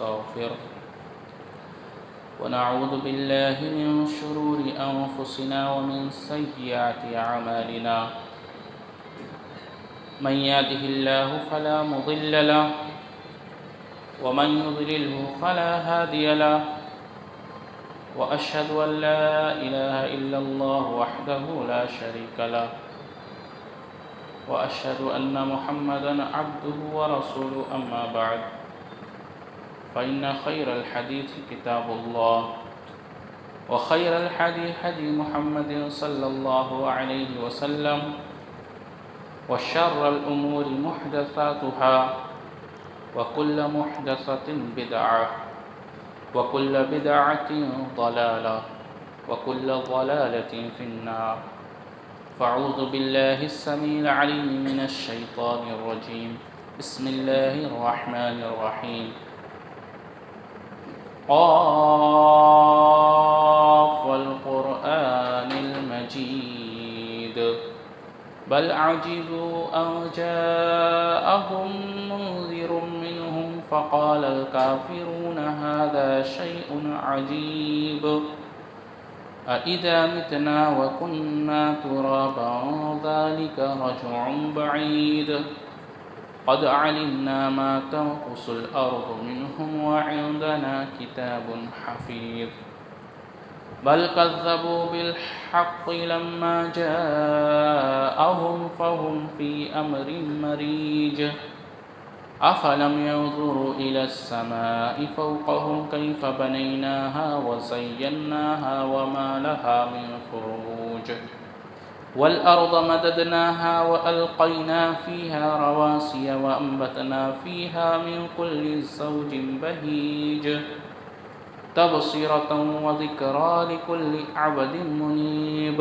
ونستغفره ونعوذ بالله من شرور أنفسنا ومن سيئات أعمالنا من يهده الله فلا مضل له ومن يضلله فلا هادي له وأشهد أن لا إله إلا الله وحده لا شريك له وأشهد أن محمدًا عبده ورسوله أما بعد فإن خير الحديث كتاب الله وخير الحديث هدي محمد صلى الله عليه وسلم وشر الأمور محدثاتها وكل محدثة بدعة وكل بدعة ضلالة وكل ضلالة في النار فأعوذ بالله السميع العليم من الشيطان الرجيم بسم الله الرحمن الرحيم قاف والقرآن المجيد بل عجبوا أن جاءهم منذر منهم فقال الكافرون هذا شيء عجيب أإذا متنا وكنا ترابا ذلك رجع بعيد قد علمنا ما تنقص الأرض منهم وعندنا كتاب حفيظ بل كذبوا بالحق لما جاءهم فهم في أمر مريج أفلم ينظروا إلى السماء فوقهم كيف بنيناها وزيناها وما لها من فروج والأرض مددناها وألقينا فيها رواسي وأنبتنا فيها من كل زوج بهيج تبصرة وذكرى لكل عبد منيب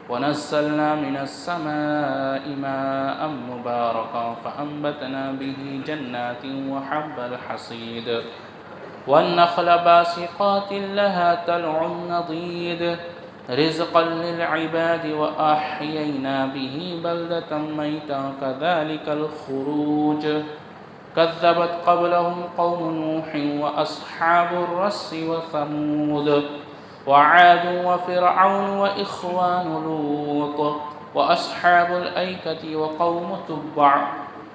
ونزلنا من السماء ماء مباركا فأنبتنا به جنات وحب الحصيد والنخل باسقات لها طلع نضيد رزقا للعباد وأحيينا به بلدة ميتا كذلك الخروج كذبت قبلهم قوم نوح وأصحاب الرس وثمود وعاد وفرعون وإخوان لوط وأصحاب الأيكة وقوم تبع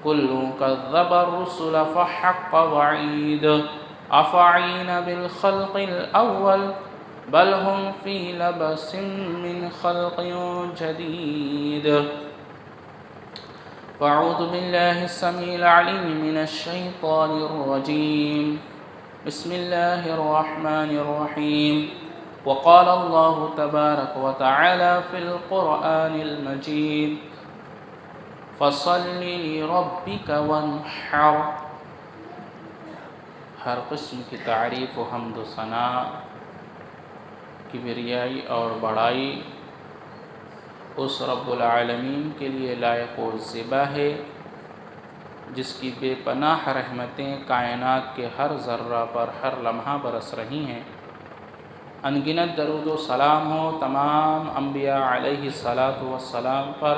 كل كذب الرسل فحق وعيد أفعين بالخلق الأول بل هم في لبس من خلق جديد فأعوذ بالله السميع العليم من الشيطان الرجيم بسم الله الرحمن الرحيم وقال الله تبارك وتعالى في القرآن المجيد فصل لربك وانحر ہر قسم کی تعریف و حمد و ثنا کبریائی اور بڑائی اس رب العالمین کے لیے لائق و زیبا ہے جس کی بے پناہ رحمتیں کائنات کے ہر ذرہ پر ہر لمحہ برس رہی ہیں۔ انگنت درود و سلام ہو تمام انبیاء علیہ السلام پر،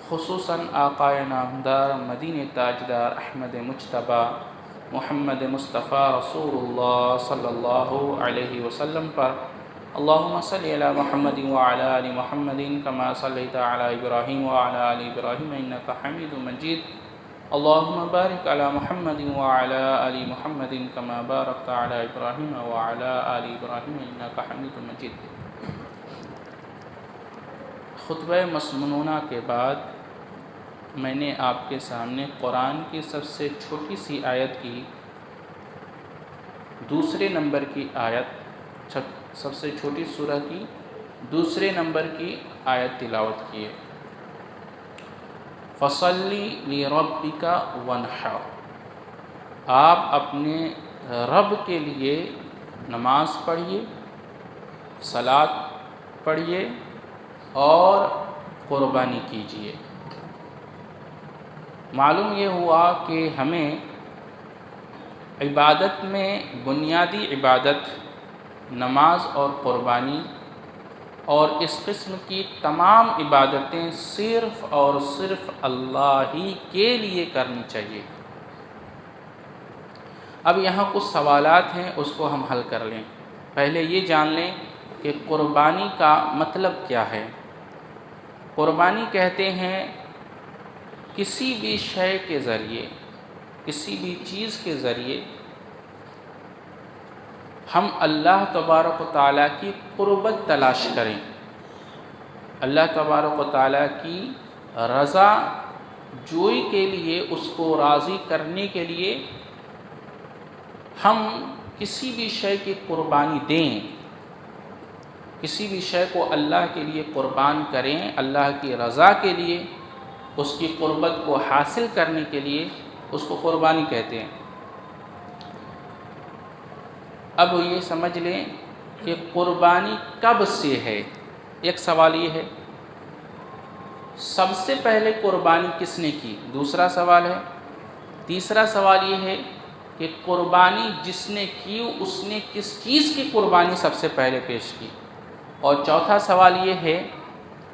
خصوصاً آقا نامدار مدینہ تاجدار احمد مجتبی محمد مصطفیٰ رسول اللہ صلی اللہ علیہ وسلم پر۔ اللہم صلی علی محمد وعلی آل محمد کما صلیت علی ابراہیم وعلی آل ابراہیم انکا حمید مجید۔ اللہم بارک علی محمد وعلی آل محمد کما بارکت علی ابراہیم وعلی آل ابراہیم انکا حمید مجید۔ خطبہ مسنونہ کے بعد میں نے آپ کے سامنے قرآن کی سب سے چھوٹی سی آیت کی دوسرے نمبر کی آیت، سب سے چھوٹی سورہ کی دوسرے نمبر کی آیت تلاوت کی ہے۔ فصلی لربک وانحر، آپ اپنے رب کے لیے نماز پڑھیے، صلاۃ پڑھیے اور قربانی کیجیے۔ معلوم یہ ہوا کہ ہمیں عبادت میں بنیادی عبادت نماز اور قربانی اور اس قسم کی تمام عبادتیں صرف اور صرف اللہ ہی کے لیے کرنی چاہیے۔ اب یہاں کچھ سوالات ہیں، اس کو ہم حل کر لیں۔ پہلے یہ جان لیں کہ قربانی کا مطلب کیا ہے۔ قربانی کہتے ہیں کسی بھی شے کے ذریعے، کسی بھی چیز کے ذریعے ہم اللہ تبارک و تعالیٰ کی قربت تلاش کریں، اللہ تبارک و تعالیٰ کی رضا جوئی کے لیے، اس کو راضی کرنے کے لیے ہم کسی بھی شے کی قربانی دیں، کسی بھی شے کو اللہ کے لیے قربان کریں، اللہ کی رضا کے لیے، اس کی قربت کو حاصل کرنے کے لیے اس کو قربانی کہتے ہیں۔ اب یہ سمجھ لیں کہ قربانی کب سے ہے۔ ایک سوال یہ ہے سب سے پہلے قربانی کس نے کی، دوسرا سوال ہے۔ تیسرا سوال یہ ہے کہ قربانی جس نے کی اس نے کس چیز کی قربانی سب سے پہلے پیش کی، اور چوتھا سوال یہ ہے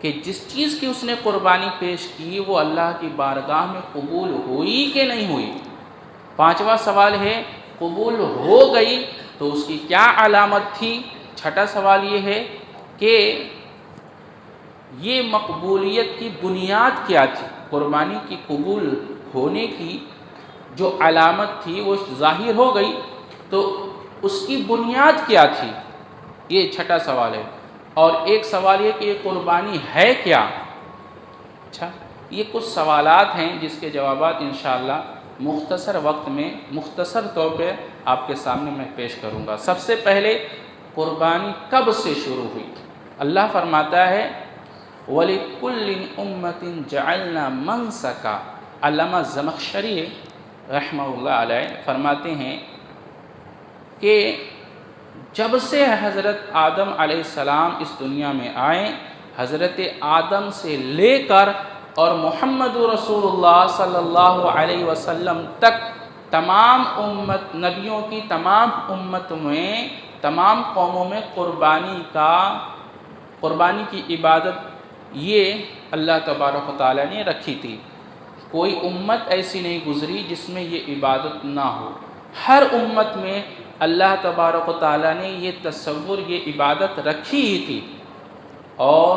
کہ جس چیز کی اس نے قربانی پیش کی وہ اللہ کی بارگاہ میں قبول ہوئی کہ نہیں ہوئی۔ پانچواں سوال ہے قبول ہو گئی تو اس کی کیا علامت تھی۔ چھٹا سوال یہ ہے کہ یہ مقبولیت کی بنیاد کیا تھی، قربانی کی قبول ہونے کی جو علامت تھی وہ ظاہر ہو گئی تو اس کی بنیاد کیا تھی، یہ چھٹا سوال ہے۔ اور ایک سوال یہ کہ یہ قربانی ہے کیا۔ اچھا، یہ کچھ سوالات ہیں جس کے جوابات انشاءاللہ مختصر وقت میں مختصر طور پہ آپ کے سامنے میں پیش کروں گا۔ سب سے پہلے قربانی کب سے شروع ہوئی۔ اللہ فرماتا ہے وَلِكُلِّ أُمَّةٍ جَعَلْنَا مَنسَكًا۔ علامہ زمخشری رحمہ اللہ علیہ فرماتے ہیں کہ جب سے حضرت آدم علیہ السلام اس دنیا میں آئے، حضرت آدم سے لے کر اور محمد رسول اللہ صلی اللہ علیہ وسلم تک تمام امت نبیوں کی تمام امت میں تمام قوموں میں قربانی کی عبادت یہ اللہ تبارک و تعالیٰ نے رکھی تھی۔ کوئی امت ایسی نہیں گزری جس میں یہ عبادت نہ ہو، ہر امت میں اللہ تبارک و تعالیٰ نے یہ تصور یہ عبادت رکھی ہی تھی، اور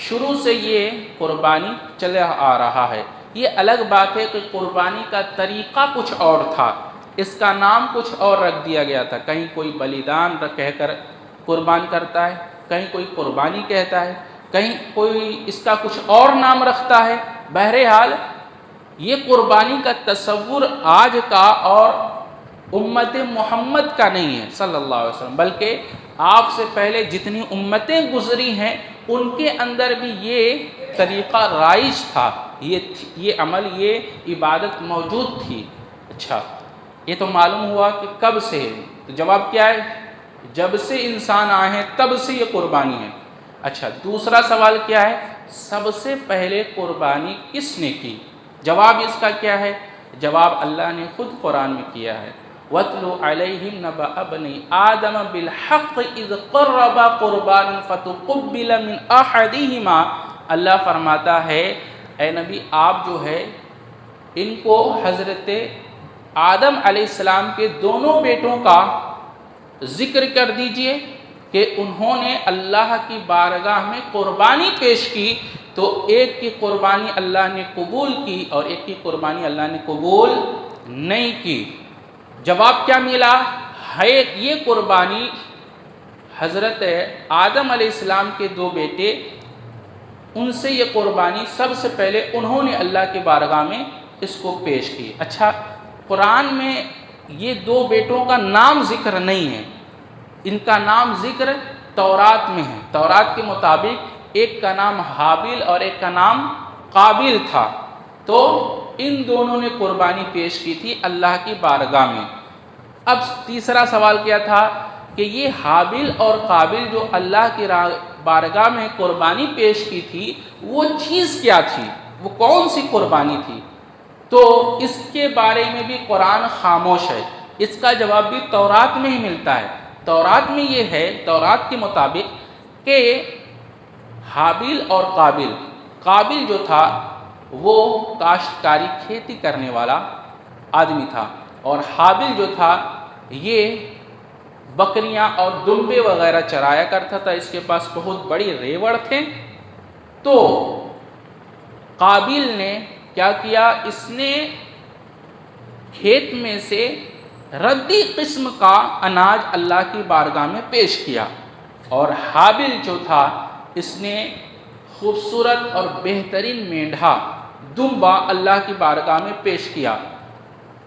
شروع سے یہ قربانی چلا آ رہا ہے۔ یہ الگ بات ہے کہ قربانی کا طریقہ کچھ اور تھا، اس کا نام کچھ اور رکھ دیا گیا تھا، کہیں کوئی بلیدان کہہ کر قربان کرتا ہے، کہیں کوئی قربانی کہتا ہے، کہیں کوئی اس کا کچھ اور نام رکھتا ہے۔ بہرحال یہ قربانی کا تصور آج کا اور امت محمد کا نہیں ہے صلی اللہ علیہ وسلم، بلکہ آپ سے پہلے جتنی امتیں گزری ہیں ان کے اندر بھی یہ طریقہ رائج تھا، یہ عمل یہ عبادت موجود تھی۔ اچھا، یہ تو معلوم ہوا کہ کب سے ہے، تو جواب کیا ہے؟ جب سے انسان آئے ہیں تب سے یہ قربانی ہے۔ اچھا، دوسرا سوال کیا ہے؟ سب سے پہلے قربانی کس نے کی؟ جواب اس کا کیا ہے؟ جواب اللہ نے خود قرآن میں کیا ہے وَاتْلُ عَلَيْهِمْ نَبَأَ بَنِي آدَمَ بِالْحَقِّ إِذْ قَرَّبَا قُرْبَانًا فَتُقُبِّلَ مِنْ أَحَدِهِمَا۔ اللہ فرماتا ہے اے نبی آپ جو ہے ان کو حضرت آدم علیہ السلام کے دونوں بیٹوں کا ذکر کر دیجئے کہ انہوں نے اللہ کی بارگاہ میں قربانی پیش کی، تو ایک کی قربانی اللہ نے قبول کی اور ایک کی قربانی اللہ نے قبول نہیں کی۔ جواب کیا ملا ہے؟ یہ قربانی حضرت آدم علیہ السلام کے دو بیٹے، ان سے یہ قربانی سب سے پہلے انہوں نے اللہ کی بارگاہ میں اس کو پیش کی۔ اچھا، قرآن میں یہ دو بیٹوں کا نام ذکر نہیں ہے، ان کا نام ذکر تورات میں ہے۔ تورات کے مطابق ایک کا نام حابیل اور ایک کا نام قابیل تھا، تو ان دونوں نے قربانی پیش کی تھی اللہ کی بارگاہ میں۔ اب تیسرا سوال کیا تھا کہ یہ حابیل اور قابیل جو اللہ کی بارگاہ میں قربانی پیش کی تھی وہ چیز کیا تھی، وہ کون سی قربانی تھی؟ تو اس کے بارے میں بھی قرآن خاموش ہے، اس کا جواب بھی تورات میں ہی ملتا ہے۔ تورات میں یہ ہے، تورات کے مطابق کہ حابیل اور قابیل جو تھا وہ کاشتکاری کھیتی کرنے والا آدمی تھا، اور حابل جو تھا یہ بکریاں اور دمبے وغیرہ چرایا کرتا تھا، اس کے پاس بہت بڑی ریوڑ تھے۔ تو قابیل نے کیا کیا، اس نے کھیت میں سے ردی قسم کا اناج اللہ کی بارگاہ میں پیش کیا، اور حابل جو تھا اس نے خوبصورت اور بہترین مینڈھا دمبا اللہ کی بارگاہ میں پیش کیا،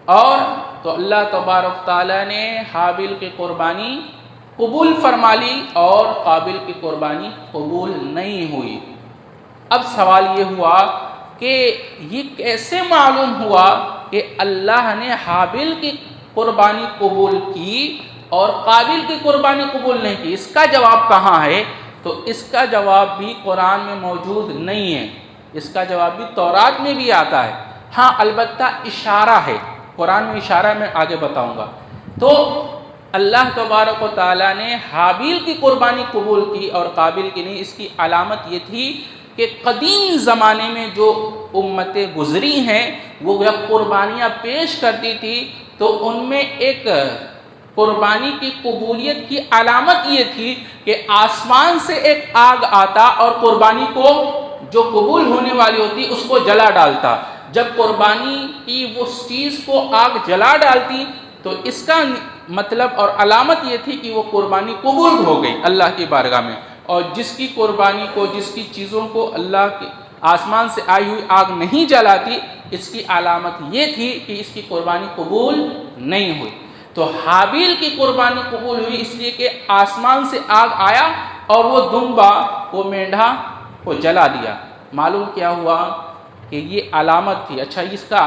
اور تو اللہ تبارک تعالیٰ نے حابل کی قربانی قبول فرما لی اور قابل کی قربانی قبول نہیں ہوئی۔ اب سوال یہ ہوا کہ یہ کیسے معلوم ہوا کہ اللہ نے حابل کی قربانی قبول کی اور قابل کی قربانی قبول نہیں کی؟ اس کا جواب کہاں ہے؟ تو اس کا جواب بھی قرآن میں موجود نہیں ہے، اس کا جواب بھی تورات میں بھی آتا ہے۔ ہاں البتہ اشارہ ہے، قرآن میں اشارہ میں آگے بتاؤں گا۔ تو اللہ تبارک و تعالیٰ نے حابیل کی قربانی قبول کی اور قابل کی نہیں۔ اس کی علامت یہ تھی کہ قدیم زمانے میں جو امتیں گزری ہیں وہ جب قربانیاں پیش کرتی تھی تو ان میں ایک قربانی کی قبولیت کی علامت یہ تھی کہ آسمان سے ایک آگ آتا اور قربانی کو جو قبول ہونے والی ہوتی اس کو جلا ڈالتا۔ جب قربانی کی وہ چیز کو آگ جلا ڈالتی تو اس کا مطلب اور علامت یہ تھی کہ وہ قربانی قبول ہو گئی اللہ کی بارگاہ میں، اور جس کی قربانی کو، جس کی چیزوں کو اللہ کے آسمان سے آئی ہوئی آگ نہیں جلاتی، اس کی علامت یہ تھی کہ اس کی قربانی قبول نہیں ہوئی۔ تو حابیل کی قربانی قبول ہوئی اس لیے کہ آسمان سے آگ آیا اور وہ دمبا، وہ مینڈھا کو جلا دیا۔ معلوم کیا ہوا کہ یہ علامت تھی۔ اچھا، اس کا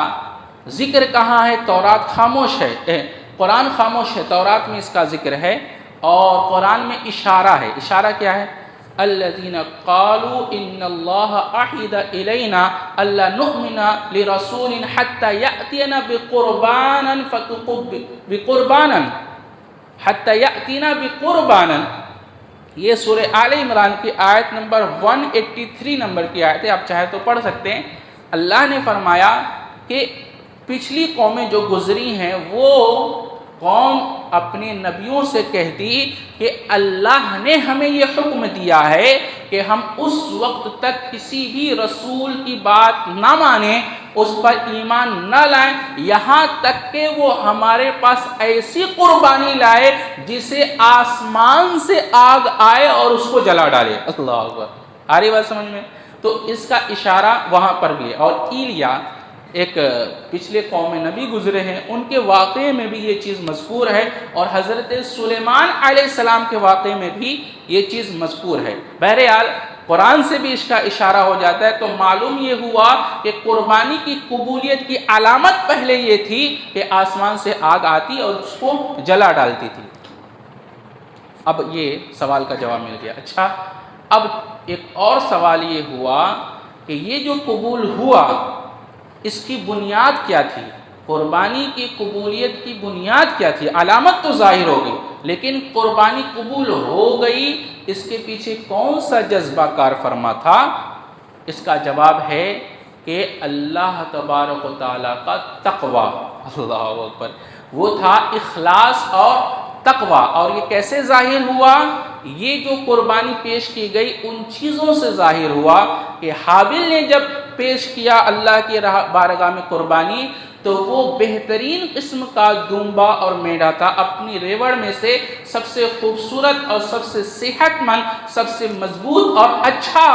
ذکر کہاں ہے؟ تورات خاموش ہے، قرآن خاموش ہے، تورات میں اس کا ذکر ہے اور قرآن میں اشارہ ہے۔ اشارہ کیا ہے؟ الذین قالوا ان اللہ عہد الینا الا نؤمن لرسول حتی یأتینا بقربانا۔ یہ سورہ آل عمران کی آیت نمبر 183 نمبر کی آیت ہے، آپ چاہے تو پڑھ سکتے ہیں۔ اللہ نے فرمایا کہ پچھلی قومیں جو گزری ہیں وہ قوم اپنے نبیوں سے کہتی کہ اللہ نے ہمیں یہ حکم دیا ہے کہ ہم اس وقت تک کسی بھی رسول کی بات نہ مانیں، اس پر ایمان نہ لائیں، یہاں تک کہ وہ ہمارے پاس ایسی قربانی لائے جسے آسمان سے آگ آئے اور اس کو جلا ڈالے۔ اللہ اکبر، آ رہی بات سمجھ میں؟ تو اس کا اشارہ وہاں پر بھی ہے۔ اور ایلیا ایک پچھلے قوم نبی گزرے ہیں، ان کے واقعے میں بھی یہ چیز مذکور ہے، اور حضرت سلیمان علیہ السلام کے واقعے میں بھی یہ چیز مذکور ہے۔ بہرحال قرآن سے بھی اس کا اشارہ ہو جاتا ہے، تو معلوم یہ ہوا کہ قربانی کی قبولیت کی علامت پہلے یہ تھی کہ آسمان سے آگ آتی اور اس کو جلا ڈالتی تھی۔ اب یہ سوال کا جواب مل گیا۔ اچھا، اب ایک اور سوال یہ ہوا کہ یہ جو قبول ہوا اس کی بنیاد کیا تھی؟ قربانی کی قبولیت کی بنیاد کیا تھی؟ علامت تو ظاہر ہو گئی، لیکن قربانی قبول ہو گئی، اس کے پیچھے کون سا جذبہ کار فرما تھا؟ اس کا جواب ہے کہ اللہ تبارک و تعالیٰ کا تقوی۔ اللہ اکبر، وہ تھا اخلاص اور تقوی۔ اور یہ کیسے ظاہر ہوا؟ یہ جو قربانی پیش کی گئی ان چیزوں سے ظاہر ہوا کہ حابیل نے جب پیش کیا اللہ کی بارگاہ میں قربانی تو وہ بہترین قسم کا دمبا اور میڑھا تھا، اپنی ریوڑ میں سے سب سے خوبصورت اور سب سے صحت مند، سب سے مضبوط اور اچھا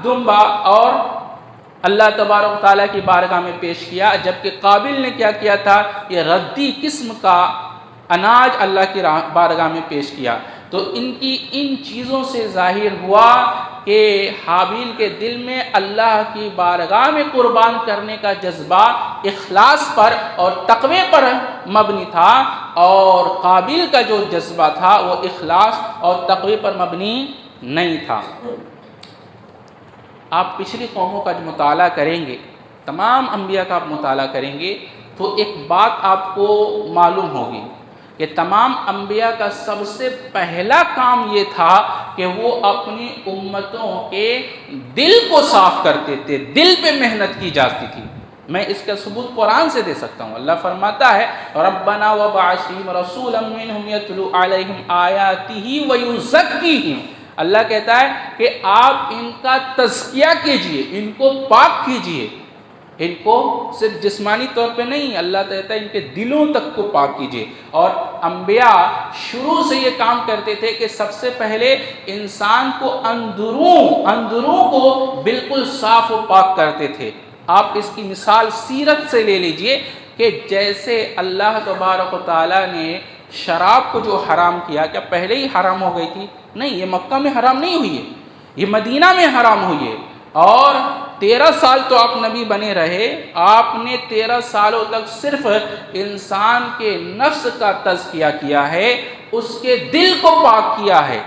دمبا اور اللہ تبارک تعالیٰ کی بارگاہ میں پیش کیا، جبکہ قابل نے کیا کیا تھا؟ یہ ردی قسم کا اناج اللہ کی بارگاہ میں پیش کیا۔ تو ان چیزوں سے ظاہر ہوا کہ حابیل کے دل میں اللہ کی بارگاہ میں قربان کرنے کا جذبہ اخلاص پر اور تقوی پر مبنی تھا، اور قابیل کا جو جذبہ تھا وہ اخلاص اور تقوی پر مبنی نہیں تھا۔ آپ پچھلی قوموں کا جو مطالعہ کریں گے، تمام انبیاء کا آپ مطالعہ کریں گے تو ایک بات آپ کو معلوم ہوگی کہ تمام انبیاء کا سب سے پہلا کام یہ تھا کہ وہ اپنی امتوں کے دل کو صاف کرتے تھے، دل پہ محنت کی جاتی تھی۔ میں اس کا ثبوت قرآن سے دے سکتا ہوں۔ اللہ فرماتا ہے ربنا وبعث فیہم رسولا منہم یتلو علیہم آیاتہ ویزکیہم، اللہ کہتا ہے کہ آپ ان کا تزکیہ کیجئے، ان کو پاک کیجئے، ان کو صرف جسمانی طور پہ نہیں، اللہ کہتا ہے ان کے دلوں تک کو پاک کیجئے۔ اور انبیاء شروع سے یہ کام کرتے تھے کہ سب سے پہلے انسان کو اندروں کو بالکل صاف و پاک کرتے تھے۔ آپ اس کی مثال سیرت سے لے لیجئے کہ جیسے اللہ تبارک و تعالیٰ نے شراب کو جو حرام کیا، کیا پہلے ہی حرام ہو گئی تھی؟ نہیں، یہ مکہ میں حرام نہیں ہوئی ہے، یہ مدینہ میں حرام ہوئی ہے۔ اور 13 سال تو آپ نبی بنے رہے، آپ نے 13 سالوں تک صرف انسان کے نفس کا تزکیہ کیا ہے، اس کے دل کو پاک کیا ہے،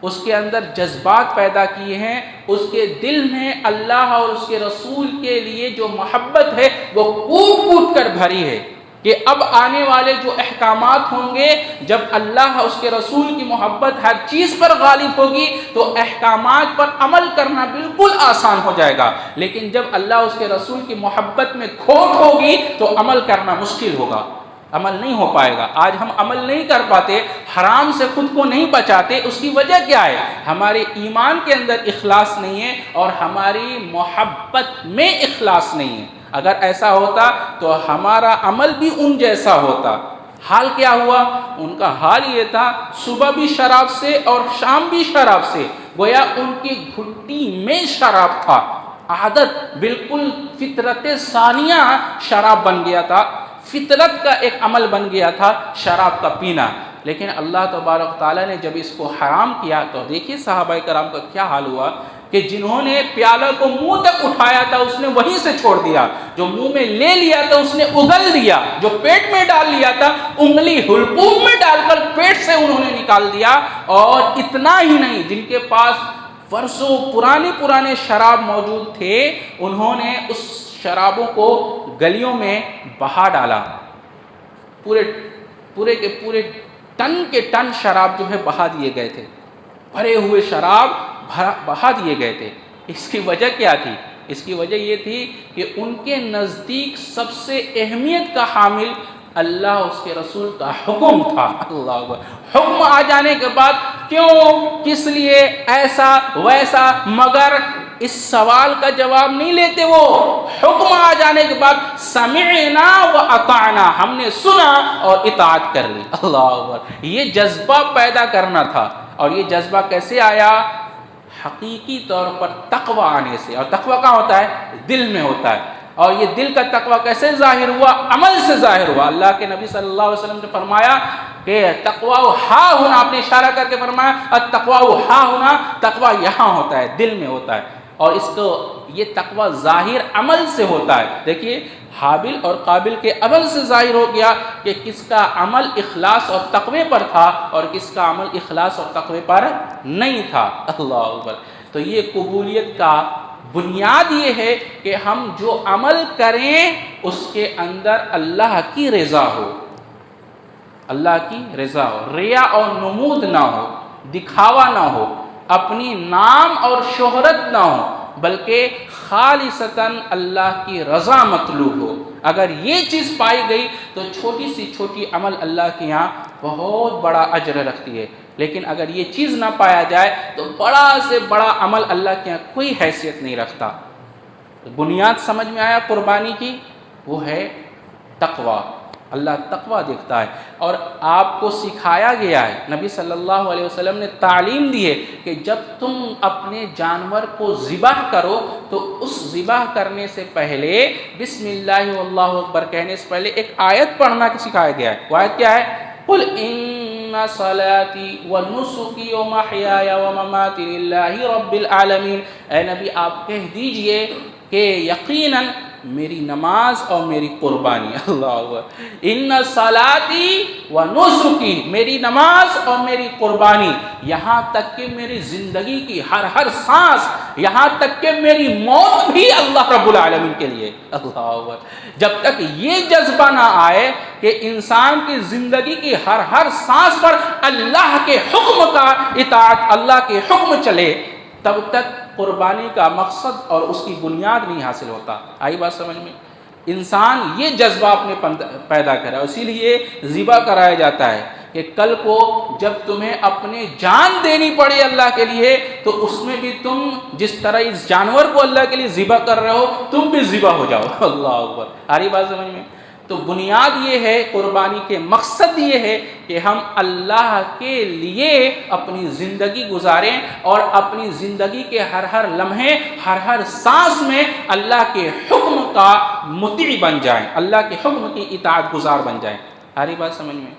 اس کے اندر جذبات پیدا کیے ہیں، اس کے دل میں اللہ اور اس کے رسول کے لیے جو محبت ہے وہ کوٹ کوٹ کر بھری ہے کہ اب آنے والے جو احکامات ہوں گے، جب اللہ اس کے رسول کی محبت ہر چیز پر غالب ہوگی تو احکامات پر عمل کرنا بالکل آسان ہو جائے گا، لیکن جب اللہ اس کے رسول کی محبت میں کھوٹ ہوگی تو عمل کرنا مشکل ہوگا، عمل نہیں ہو پائے گا۔ آج ہم عمل نہیں کر پاتے، حرام سے خود کو نہیں بچاتے، اس کی وجہ کیا ہے؟ ہمارے ایمان کے اندر اخلاص نہیں ہے اور ہماری محبت میں اخلاص نہیں ہے۔ اگر ایسا ہوتا تو ہمارا عمل بھی ان جیسا ہوتا۔ حال کیا ہوا؟ ان کا حال یہ تھا، صبح بھی شراب سے اور شام بھی شراب سے، گویا ان کی گھٹی میں شراب تھا، عادت بالکل فطرت ثانیہ شراب بن گیا تھا، فطرت کا ایک عمل بن گیا تھا شراب کا پینا۔ لیکن اللہ تبارک تعالیٰ نے جب اس کو حرام کیا تو دیکھیے صحابہ کرام کا کیا حال ہوا کہ جنہوں نے پیالہ کو منہ تک اٹھایا تھا اس نے وہیں سے چھوڑ دیا، جو منہ میں لے لیا تھا اس نے اگل دیا، جو پیٹ میں ڈال لیا تھا انگلی حلقوم میں ڈال کر پیٹ سے انہوں نے نکال دیا۔ اور اتنا ہی نہیں، جن کے پاس برسوں پرانے شراب موجود تھے انہوں نے اس شرابوں کو گلیوں میں بہا ڈالا، پورے کے پورے ٹن کے ٹن شراب جو ہے بہا دیے گئے تھے، بھرے ہوئے شراب بہا دیے گئے تھے۔ اس کی وجہ کیا تھی؟ اس کی وجہ یہ تھی کہ ان کے نزدیک سب سے اہمیت کا حامل اللہ اس کے رسول کا حکم تھا۔ اللہ اکبر! حکم آ جانے کے بعد کیوں، کس لیے، ایسا ویسا، مگر اس سوال کا جواب نہیں لیتے وہ۔ حکم آ جانے کے بعد سمعنا و اطعنا، ہم نے سنا اور اطاعت کر لی۔ اللہ اکبر! یہ جذبہ پیدا کرنا تھا، اور یہ جذبہ کیسے آیا؟ حقیقی طور پر تقوی آنے سے۔ اور تقوی کہاں ہوتا ہے؟ دل میں ہوتا ہے۔ اور یہ دل کا تقوی کیسے ظاہر ہوا؟ عمل سے ظاہر ہوا۔ اللہ کے نبی صلی اللہ علیہ وسلم نے فرمایا کہ تقوی ہا ہونا، آپ نے اشارہ کر کے فرمایا التقوی ہا ہونا، تقوی یہاں ہوتا ہے، دل میں ہوتا ہے، اور اس کو یہ تقوی ظاہر عمل سے ہوتا ہے۔ دیکھیے حابل اور قابل کے عمل سے ظاہر ہو گیا کہ کس کا عمل اخلاص اور تقوی پر تھا اور کس کا عمل اخلاص اور تقوی پر نہیں تھا۔ اللہ اکبر! تو یہ قبولیت کا بنیاد یہ ہے کہ ہم جو عمل کریں اس کے اندر اللہ کی رضا ہو، اللہ کی رضا ہو، ریا اور نمود نہ ہو، دکھاوا نہ ہو، اپنی نام اور شہرت نہ ہو، بلکہ خالصتاً اللہ کی رضا مطلوب ہو۔ اگر یہ چیز پائی گئی تو چھوٹی سی چھوٹی عمل اللہ کے یہاں بہت بڑا اجر رکھتی ہے، لیکن اگر یہ چیز نہ پایا جائے تو بڑا سے بڑا عمل اللہ کے یہاں کوئی حیثیت نہیں رکھتا۔ بنیاد سمجھ میں آیا قربانی کی؟ وہ ہے تقوی۔ اللہ تقوی دیکھتا ہے، اور آپ کو سکھایا گیا ہے، نبی صلی اللہ علیہ وسلم نے تعلیم دی ہے کہ جب تم اپنے جانور کو ذبح کرو تو اس ذبح کرنے سے پہلے بسم اللہ واللہ اکبر کہنے سے پہلے ایک آیت پڑھنا سکھایا گیا ہے۔ وہ آیت کیا ہے؟ قل ان صلاتی ونسکی ومحیای ومماتی للہ رب العالمین۔ اے نبی آپ کہہ دیجئے کہ یقیناً میری نماز اور میری قربانی، اللہ اکبر، ان صلاتی و نسکی، میری نماز اور میری قربانی، یہاں تک کہ میری زندگی کی ہر سانس، یہاں تک کہ میری موت بھی اللہ رب العالمین کے لیے۔ اللہ اکبر! جب تک یہ جذبہ نہ آئے کہ انسان کی زندگی کی ہر سانس پر اللہ کے حکم کا اطاعت، اللہ کے حکم چلے، تب تک قربانی کا مقصد اور اس کی بنیاد نہیں حاصل ہوتا۔ آئی بات سمجھ میں؟ انسان یہ جذبہ اپنے پیدا کرا، اسی لیے ذبح کرایا جاتا ہے کہ کل کو جب تمہیں اپنے جان دینی پڑے اللہ کے لیے تو اس میں بھی تم جس طرح اس جانور کو اللہ کے لیے ذبح کر رہے ہو تم بھی ذبح ہو جاؤ۔ اللہ اکبر، آ رہی بات سمجھ میں؟ تو بنیاد یہ ہے، قربانی کے مقصد یہ ہے کہ ہم اللہ کے لیے اپنی زندگی گزاریں اور اپنی زندگی کے ہر لمحے ہر سانس میں اللہ کے حکم کا مطیع بن جائیں، اللہ کے حکم کی اطاعت گزار بن جائیں۔ آ رہی بات سمجھ میں؟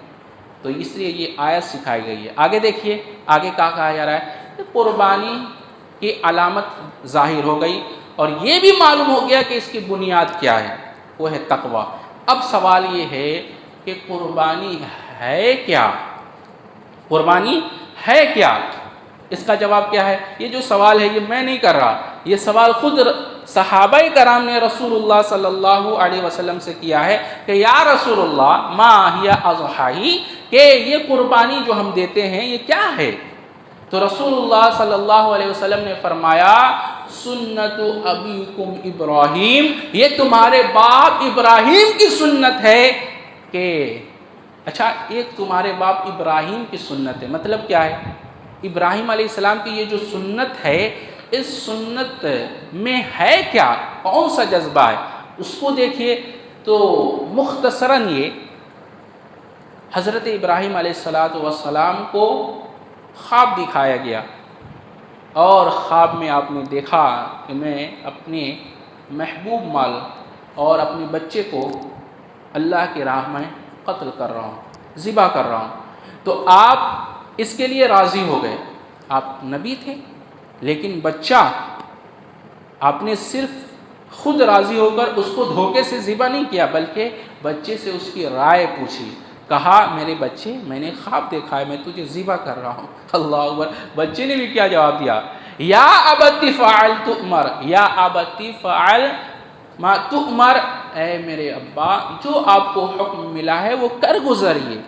تو اس لیے یہ آیت سکھائی گئی ہے۔ آگے دیکھیے آگے کیا کہا جا رہا ہے کہ قربانی کی علامت ظاہر ہو گئی اور یہ بھی معلوم ہو گیا کہ اس کی بنیاد کیا ہے، وہ ہے تقویٰ۔ اب سوال یہ ہے کہ قربانی ہے کیا؟ قربانی ہے کیا؟ اس کا جواب کیا ہے؟ یہ جو سوال ہے یہ میں نہیں کر رہا، یہ سوال خود صحابہ کرام نے رسول اللہ صلی اللہ علیہ وسلم سے کیا ہے کہ یا رسول اللہ ما ہی اضحی، کہ یہ قربانی جو ہم دیتے ہیں یہ کیا ہے؟ تو رسول اللہ صلی اللہ علیہ وسلم نے فرمایا سنت ابیکم ابراہیم، یہ تمہارے باپ ابراہیم کی سنت ہے کہ اچھا ایک تمہارے باپ ابراہیم کی سنت ہے، مطلب کیا ہے؟ ابراہیم علیہ السلام کی یہ جو سنت ہے اس سنت میں ہے کیا؟ کون سا جذبہ ہے؟ اس کو دیکھیے تو مختصراً یہ حضرت ابراہیم علیہ السلام کو خواب دکھایا گیا اور خواب میں آپ نے دیکھا کہ میں اپنے محبوب مال اور اپنے بچے کو اللہ کی راہ میں قتل کر رہا ہوں، ذبح کر رہا ہوں۔ تو آپ اس کے لیے راضی ہو گئے، آپ نبی تھے لیکن بچہ آپ نے صرف خود راضی ہو کر اس کو دھوکے سے ذبح نہیں کیا بلکہ بچے سے اس کی رائے پوچھی، کہا میرے بچے میں نے خواب دیکھا ہے میں تجھے ذبح کر رہا ہوں۔ اللہ اکبر، بچے نے بھی کیا جواب دیا؟ یا ابتی فعل تؤمر، یا ابتی فعل ما تؤمر، اے میرے ابا جو آپ کو حکم ملا ہے وہ کر گزریے،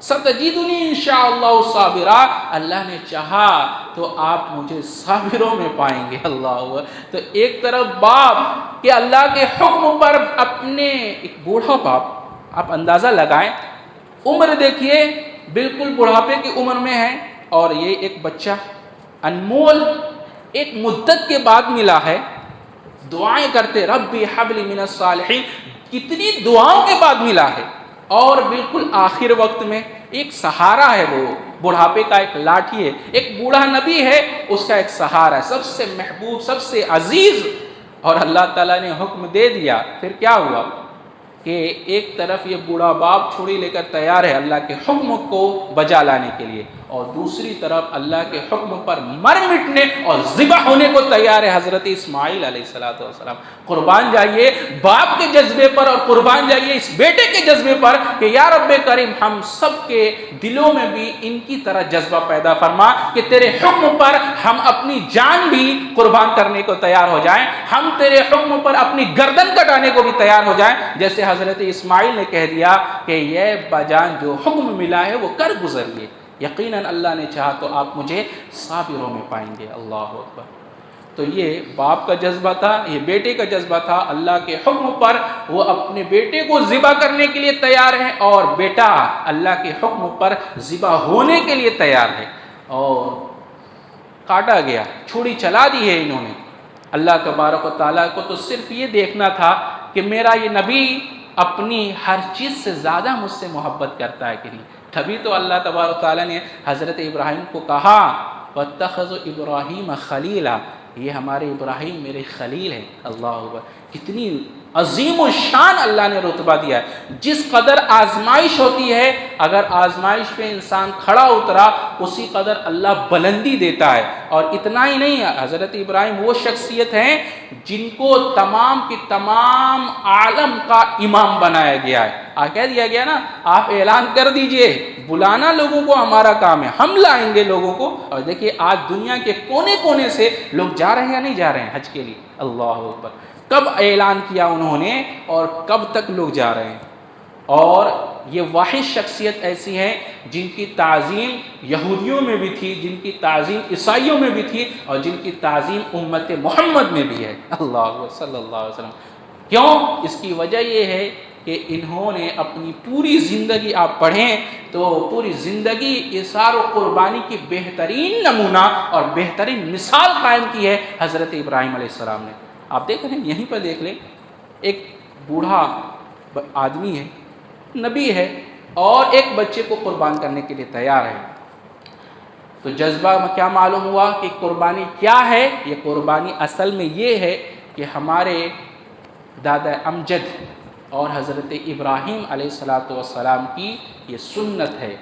ستجدنی انشاءاللہ صابرا، اللہ نے چاہا تو آپ مجھے صابروں میں پائیں گے۔ اللہ اکبر۔ تو ایک طرف باپ کہ اللہ کے حکم پر اپنے، ایک بوڑھا باپ، آپ اندازہ لگائیں عمر دیکھیے بالکل بڑھاپے کی عمر میں ہے اور یہ ایک بچہ انمول ایک مدت کے بعد ملا ہے، دعائیں کرتے ربی حب لی من الصالحین، کتنی دعاؤں کے بعد ملا ہے اور بالکل آخر وقت میں ایک سہارا ہے، وہ بڑھاپے کا ایک لاٹھی ہے، ایک بوڑھا نبی ہے اس کا ایک سہارا ہے، سب سے محبوب سب سے عزیز، اور اللہ تعالیٰ نے حکم دے دیا۔ پھر کیا ہوا کہ ایک طرف یہ بوڑھا باپ چھری لے کر تیار ہے اللہ کے حکم کو بجا لانے کے لیے اور دوسری طرف اللہ کے حکم پر مر مٹنے اور ذبح ہونے کو تیار ہے حضرت اسماعیل علیہ السلام۔ قربان جائیے باپ کے جذبے پر اور قربان جائیے اس بیٹے کے جذبے پر کہ یا رب کریم ہم سب کے دلوں میں بھی ان کی طرح جذبہ پیدا فرما کہ تیرے حکم پر ہم اپنی جان بھی قربان کرنے کو تیار ہو جائیں، ہم تیرے حکم پر اپنی گردن کٹانے کو بھی تیار ہو جائیں، جیسے حضرت اسماعیل نے کہہ دیا کہ یہ باجان جو حکم ملا ہے وہ کر گزریے، یقیناً اللہ نے چاہا تو آپ مجھے صابروں میں پائیں گے۔ اللہ اکبر۔ تو یہ باپ کا جذبہ تھا، یہ بیٹے کا جذبہ تھا، اللہ کے حکم پر وہ اپنے بیٹے کو ذبح کرنے کے لیے تیار ہے اور بیٹا اللہ کے حکم پر ذبح ہونے کے لیے تیار ہے، اور کاٹا گیا، چھری چلا دی ہے انہوں نے۔ اللہ تبارک و تعالیٰ کو تو صرف یہ دیکھنا تھا کہ میرا یہ نبی اپنی ہر چیز سے زیادہ مجھ سے محبت کرتا ہے کہ نہیں، تبھی تو اللہ تبارک و تعالیٰ نے حضرت ابراہیم کو کہا وَاتَّخَذُ إِبْرَاهِيمَ خَلِيلًا، یہ ہمارے ابراہیم میرے خلیل ہیں۔ اللہ اکبر، کتنی عظیم الشان اللہ نے رتبہ دیا ہے۔ جس قدر آزمائش ہوتی ہے اگر آزمائش پہ انسان کھڑا اترا اسی قدر اللہ بلندی دیتا ہے، اور اتنا ہی نہیں، حضرت ابراہیم وہ شخصیت ہیں جن کو تمام کی تمام عالم کا امام بنایا گیا ہے۔ کہہ دیا گیا نا آپ اعلان کر دیجئے، بلانا لوگوں کو ہمارا کام ہے، ہم لائیں گے لوگوں کو۔ اور دیکھیے آج دنیا کے کونے کونے سے لوگ جا رہے ہیں یا نہیں جا رہے ہیں حج کے لیے۔ اللہ اکبر، کب اعلان کیا انہوں نے اور کب تک لوگ جا رہے ہیں۔ اور یہ واحد شخصیت ایسی ہیں جن کی تعظیم یہودیوں میں بھی تھی، جن کی تعظیم عیسائیوں میں بھی تھی، اور جن کی تعظیم امت محمد میں بھی ہے۔ اللہ صلی اللہ علیہ وسلم۔ کیوں؟ اس کی وجہ یہ ہے کہ انہوں نے اپنی پوری زندگی، آپ پڑھیں تو پوری زندگی اثار و قربانی کی بہترین نمونہ اور بہترین مثال قائم کی ہے حضرت ابراہیم علیہ السلام نے۔ آپ دیکھ رہے ہیں، یہیں پر دیکھ لیں، ایک بوڑھا آدمی ہے، نبی ہے، اور ایک بچے کو قربان کرنے کے لیے تیار ہے۔ تو جذبہ میں کیا معلوم ہوا کہ قربانی کیا ہے؟ یہ قربانی اصل میں یہ ہے کہ ہمارے دادا امجد اور حضرت ابراہیم علیہ السلام کی یہ سنت ہے۔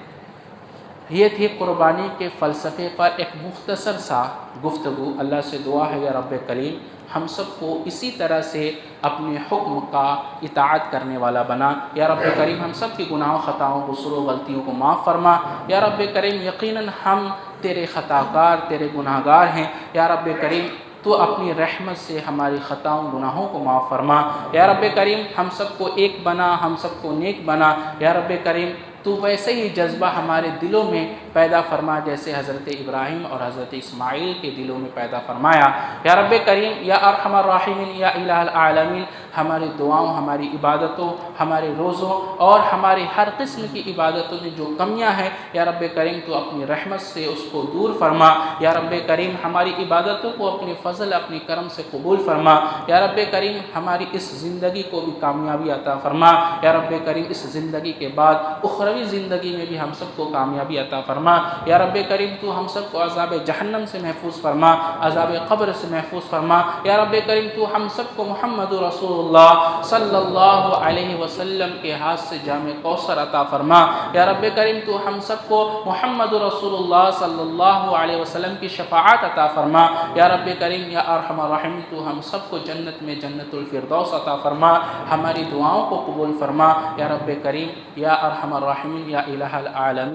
یہ تھی قربانی کے فلسفے پر ایک مختصر سا گفتگو۔ اللہ سے دعا ہے یا رب کریم ہم سب کو اسی طرح سے اپنے حکم کا اطاعت کرنے والا بنا۔ یا رب کریم ہم سب کی گناہوں، خطاؤں، قصوروں، غلطیوں کو معاف فرما۔ یا رب کریم یقیناً ہم تیرے خطا کار، تیرے گناہ گار ہیں۔ یا رب کریم تو اپنی رحمت سے ہماری خطاؤں، گناہوں کو معاف فرما۔ یا رب کریم ہم سب کو ایک بنا، ہم سب کو نیک بنا۔ یا رب کریم تو ویسے ہی جذبہ ہمارے دلوں میں پیدا فرما جیسے حضرت ابراہیم اور حضرت اسماعیل کے دلوں میں پیدا فرمایا۔ یا رب کریم یا ارحم الراحمین یا الہ العالمین ہماری دعاؤں، ہماری عبادتوں، ہمارے روزوں اور ہماری ہر قسم کی عبادتوں میں جو کمیاں ہیں یا رب کریم تو اپنی رحمت سے اس کو دور فرما۔ یا رب کریم ہماری عبادتوں کو اپنے فضل، اپنی کرم سے قبول فرما۔ یا رب کریم ہماری اس زندگی کو بھی کامیابی عطا فرما۔ یا رب کریم اس زندگی کے بعد اخروی زندگی میں بھی ہم سب کو کامیابی عطا فرما۔ یا رب کریم تو ہم سب کو عذاب جہنم سے محفوظ فرما، عذاب قبر سے محفوظ فرما۔ یا رب کریم تو ہم سب کو محمد رسول اللہ صلی اللہ علیہ وسلم کے ہاتھ سے جام کوثر عطا فرما۔ یا رب کریم تو ہم سب کو محمد رسول اللہ صلی اللہ علیہ وسلم کی شفاعت عطا فرما۔ یا رب کریم یا ارحم الراحمین تو ہم سب کو جنت میں جنت الفردوس عطا فرما، ہماری دعاؤں کو قبول فرما۔ یا رب کریم یا ارحم الراحمین یا الہ العالمین